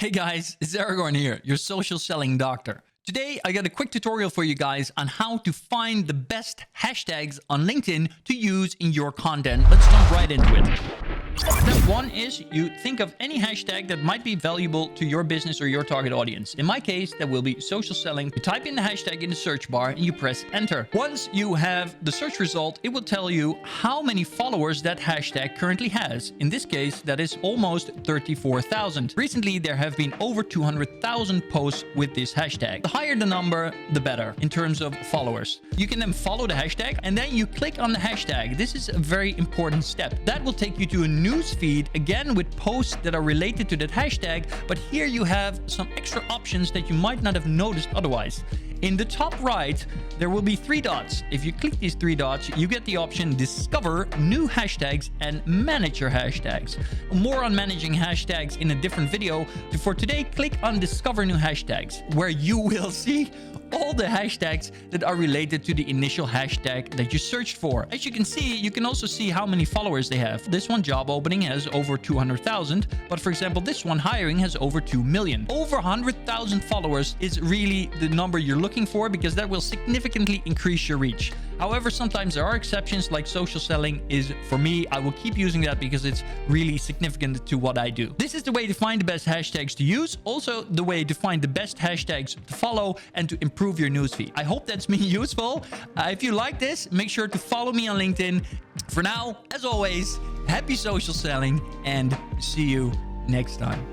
Hey guys, it's Aragorn here, your social selling doctor. Today, I got a quick tutorial for you guys on how to find the best hashtags on LinkedIn to use in your content. Let's jump right into it. Step one is you think of any hashtag that might be valuable to your business or your target audience. In my case, that will be social selling. You type in the hashtag in the search bar and you press enter. Once you have the search result, it will tell you how many followers that hashtag currently has. In this case, that is almost 34,000. Recently, there have been over 200,000 posts with this hashtag. The higher the number, the better in terms of followers. You can then follow the hashtag and then you click on the hashtag. This is a very important step. That will take you to a news feed, again with posts that are related to that hashtag, but here you have some extra options that you might not have noticed otherwise. In the top right, there will be 3 dots. If you click these 3 dots, you get the option Discover New Hashtags and Manage Your Hashtags. More on managing hashtags in a different video. For today, click on Discover New Hashtags, where you will see all the hashtags that are related to the initial hashtag that you searched for. As you can see, you can also see how many followers they have. This one, job opening, has over 200,000, but for example, this one, hiring, has over 2 million. Over 100,000 followers is really the number you're looking for because that will significantly increase your reach. However, sometimes there are exceptions, like social selling is, for me, I will keep using that because it's really significant to what I do. This is the way to find the best hashtags to use, also the way to find the best hashtags to follow and to improve your newsfeed. I hope that's been useful. If you like this, make sure to follow me on LinkedIn. For now, as always, happy social selling and see you next time.